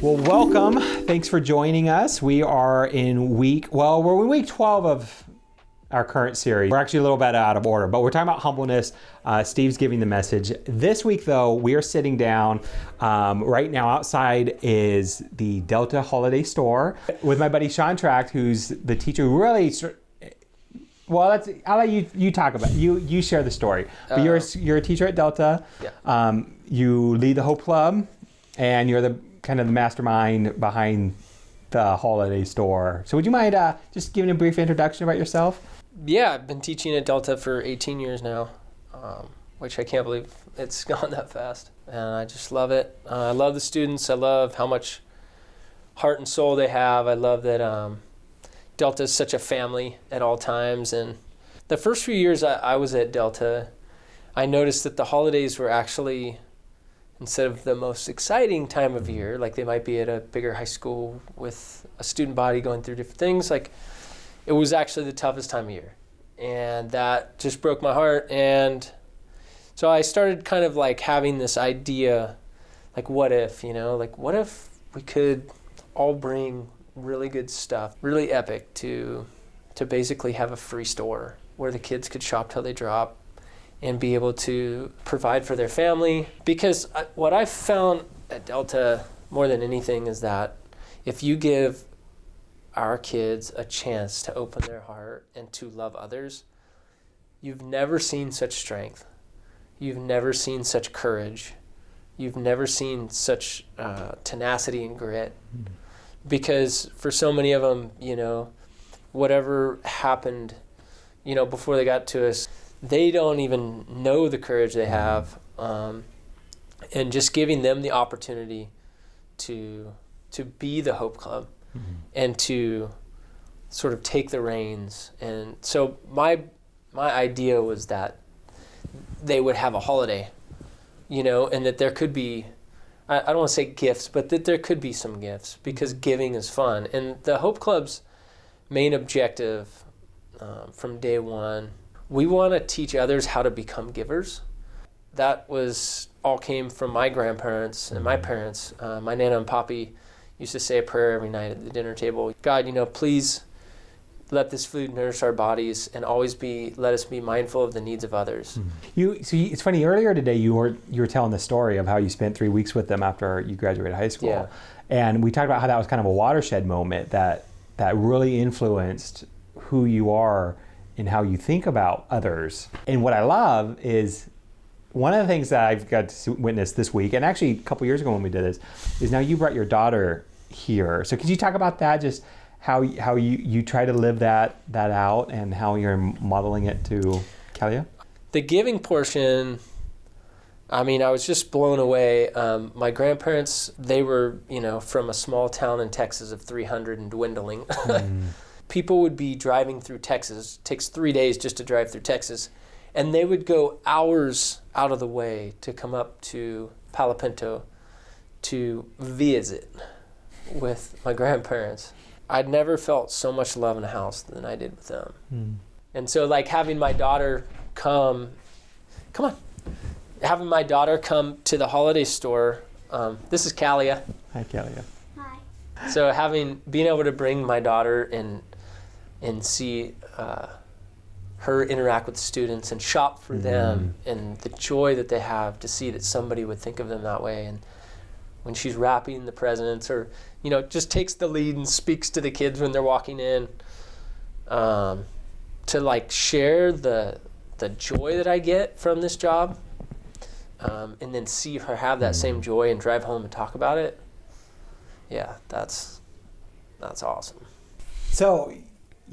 Well, welcome. Thanks for joining us. We are in week 12 of our current series. We're actually a little bit out of order, but we're talking about humbleness. Steve's giving the message. This week, though, we are sitting down. Right now, outside is the Delta Holiday Store with my buddy Shawn Tracht, who's the teacher who really... Well, I'll let you talk about it. You share the story. But you're a teacher at Delta. Yeah. You lead the Hope Club, and you're the kind of the mastermind behind the Holiday Store. So would you mind just giving a brief introduction about yourself? Yeah, I've been teaching at Delta for 18 years now, which I can't believe it's gone that fast. And I just love it. I love the students. I love how much heart and soul they have. I love that Delta is such a family at all times. And the first few years I was at Delta, I noticed that the holidays were actually, instead of the most exciting time of year, like they might be at a bigger high school with a student body going through different things, like it was actually the toughest time of year. And that just broke my heart. And so I started kind of like having this idea, like what if we could all bring really good stuff, really epic, to basically have a free store where the kids could shop till they drop and be able to provide for their family. Because what I've found at Delta more than anything is that if you give our kids a chance to open their heart and to love others, you've never seen such strength. You've never seen such courage. You've never seen such tenacity and grit. Mm-hmm. Because for so many of them, whatever happened, before they got to us, they don't even know the courage they have. And just giving them the opportunity to be the Hope Club. Mm-hmm. And to sort of take the reins. And so my idea was that they would have a holiday, and that there could be, I don't want to say gifts, but that there could be some gifts, because giving is fun. And the Hope Club's main objective from day one, we want to teach others how to become givers. That all came from my grandparents and my parents. My Nana and Papi used to say a prayer every night at the dinner table. God, please let this food nourish our bodies, and always let us be mindful of the needs of others. It's funny, earlier today you were telling the story of how you spent 3 weeks with them after you graduated high school. Yeah. And we talked about how that was kind of a watershed moment that really influenced who you are and how you think about others. And what I love is, one of the things that I've got to witness this week, and actually a couple years ago when we did this, is now you brought your daughter here. So could you talk about that, just how you try to live that out and how you're modeling it to Kalia? The giving portion, I was just blown away. My grandparents, they were, from a small town in Texas of 300 and dwindling. People would be driving through Texas. It takes 3 days just to drive through Texas. And they would go hours out of the way to come up to Palo Pinto to visit with my grandparents. I'd never felt so much love in a house than I did with them. And so having my daughter come to the Holiday Store. This is Kalia. Hi, Kalia. Hi. So being able to bring my daughter and see her interact with students and shop for them, and the joy that they have to see that somebody would think of them that way. And when she's wrapping the presents, or just takes the lead and speaks to the kids when they're walking in, to share the joy that I get from this job, and then see her have that same joy and drive home and talk about it. Yeah, that's awesome. So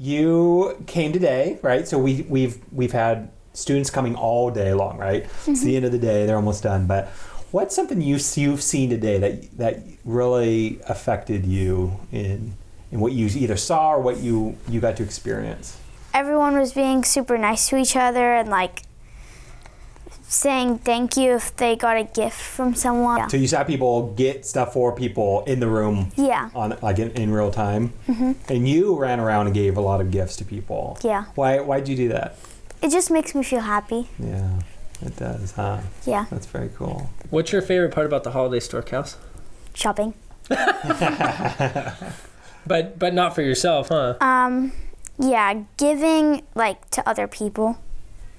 you came today, right? So we've had students coming all day long, right? Mm-hmm. It's the end of the day; they're almost done. But what's something you've seen today that really affected you in what you either saw or what you got to experience? Everyone was being super nice to each other and saying thank you if they got a gift from someone. Yeah. So you saw people get stuff for people in the room. Yeah. In real time. Mm-hmm. And you ran around and gave a lot of gifts to people. Yeah. Why'd you do that? It just makes me feel happy. Yeah, it does, huh? Yeah. That's very cool. What's your favorite part about the Holiday Store, Kels? Shopping. But not for yourself, huh? Yeah, giving like to other people,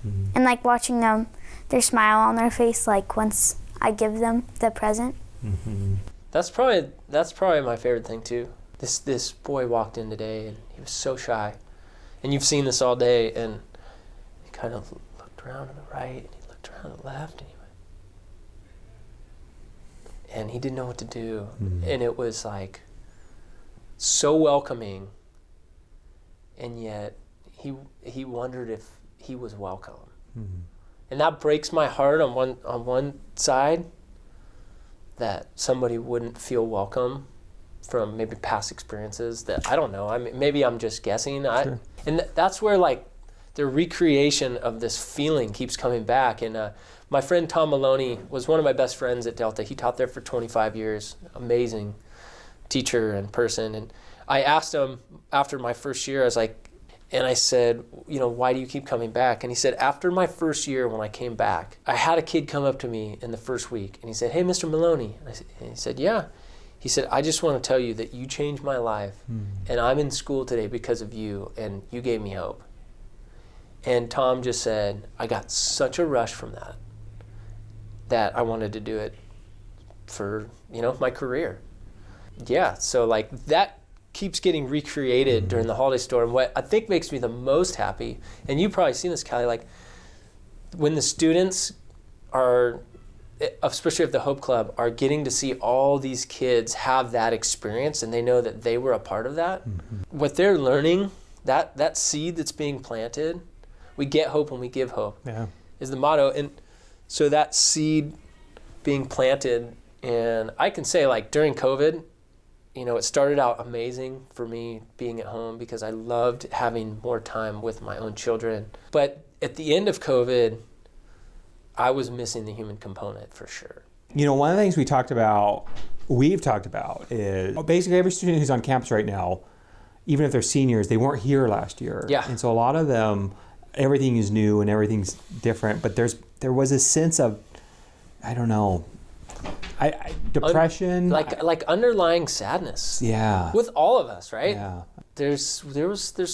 and like watching them, their smile on their face, like once I give them the present. That's probably my favorite thing too. This boy walked in today and he was so shy, and you've seen this all day, and he kind of looked around to the right and he looked around to the left, and he didn't know what to do, and it was like so welcoming, and yet he wondered if he was welcome, and that breaks my heart on one side, that somebody wouldn't feel welcome from maybe past experiences that I don't know. I mean, maybe I'm just guessing. Sure. And that's where like the recreation of this feeling keeps coming back. And my friend Tom Maloney was one of my best friends at Delta. He taught there for 25 years. Amazing teacher and person. And I asked him after my first year, I said, why do you keep coming back? And he said, after my first year when I came back, I had a kid come up to me in the first week, and he said, hey, Mr. Maloney. And he said, yeah. He said, I just want to tell you that you changed my life, and I'm in school today because of you, and you gave me hope. And Tom just said, I got such a rush from that I wanted to do it for, my career. Yeah, so like that keeps getting recreated during the holiday store. And what I think makes me the most happy, and you've probably seen this, Callie, like when the students are, especially of the Hope Club, are getting to see all these kids have that experience and they know that they were a part of that. What they're learning, that seed that's being planted, we get hope when we give hope, is the motto. And so that seed being planted, and I can say like during COVID, it started out amazing for me being at home because I loved having more time with my own children. But at the end of COVID, I was missing the human component for sure. One of the things we've talked about is basically every student who's on campus right now, even if they're seniors, they weren't here last year. Yeah. And so a lot of them, everything is new and everything's different, but there was a sense of, I don't know, depression, like underlying sadness. Yeah. With all of us, right? Yeah. There's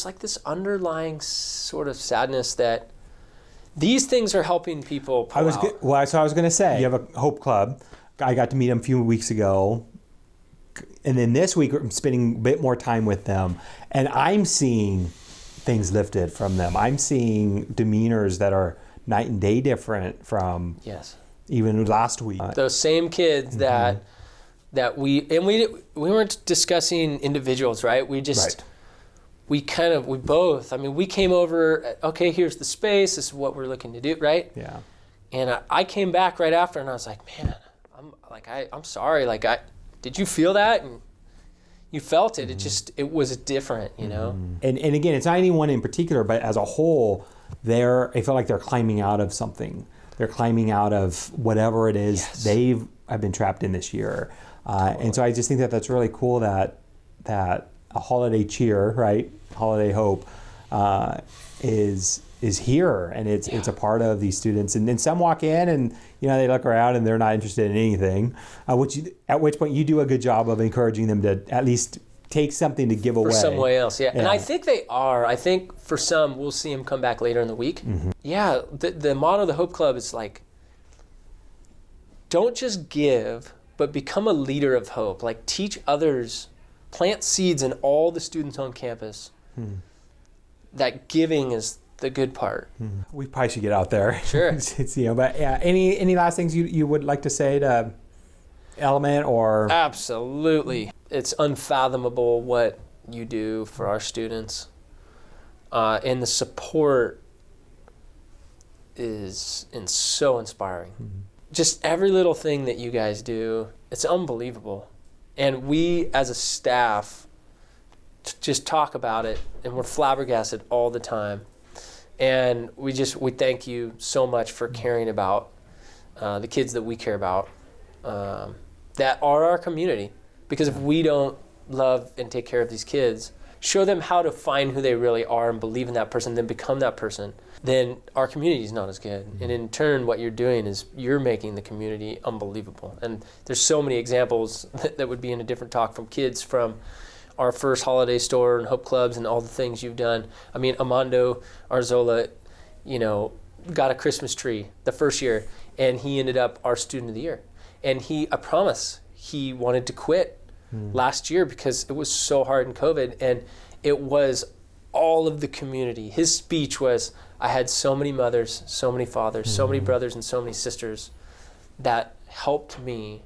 like this underlying sort of sadness that these things are helping people pull out. So I was going to say, you have a Hope Club. I got to meet them a few weeks ago. And then this week, I'm spending a bit more time with them. And I'm seeing things lifted from them. I'm seeing demeanors that are night and day different from even last week. Those same kids that we weren't discussing individuals, right? We just... We both, we came over, okay, here's the space, this is what we're looking to do, right? Yeah. And I came back right after and I was like, man, I'm sorry. Did you feel that? And you felt it. It was different, And again, it's not anyone in particular, but as a whole, I feel like they're climbing out of something. They're climbing out of whatever it is I've been trapped in this year. And so I just think that that's really cool that a holiday cheer, right? Holiday hope is here, and it's a part of these students. And then some walk in and they look around and they're not interested in anything. At which point you do a good job of encouraging them to at least take something to give away. For somebody else, yeah. And I think they are. I think for some, we'll see them come back later in the week. Yeah, the motto of the Hope Club is like, don't just give, but become a leader of hope. Like teach others, plant seeds in all the students on campus. That giving is the good part. We probably should get out there. Sure. But yeah, any last things you would like to say to Element or? Absolutely. It's unfathomable what you do for our students. And the support is so inspiring. Just every little thing that you guys do, it's unbelievable. And we as a staff just talk about it, and we're flabbergasted all the time. And we thank you so much for caring about the kids that we care about, that are our community. Because if we don't love and take care of these kids, show them how to find who they really are and believe in that person, then become that person, then our community is not as good. And in turn, what you're doing is you're making the community unbelievable. And there's so many examples that would be in a different talk, from kids from our first holiday store and Hope Clubs and all the things you've done. I mean, Amando Arzola, got a Christmas tree the first year, and he ended up our student of the year. And I promise, he wanted to quit last year because it was so hard in COVID, and it was all of the community. His speech was, I had so many mothers, so many fathers, so many brothers, and so many sisters that helped me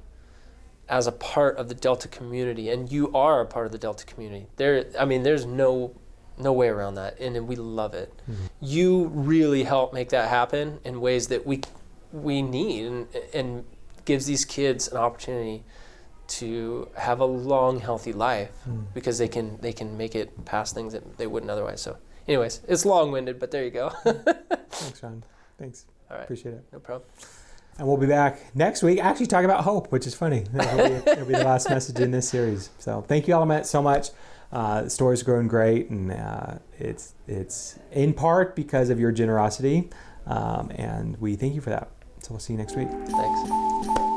as a part of the Delta community, and you are a part of the Delta community. There's no way around that, and we love it. You really help make that happen in ways that we need, and gives these kids an opportunity to have a long, healthy life because they can make it past things that they wouldn't otherwise. So anyways, it's long-winded, but there you go. Thanks, Shawn. Thanks. All right. Appreciate it. No problem. And we'll be back next week actually talking about hope, which is funny. It'll be the last message in this series. So thank you all so much. The story's growing great, and it's in part because of your generosity, and we thank you for that. So we'll see you next week. Thanks.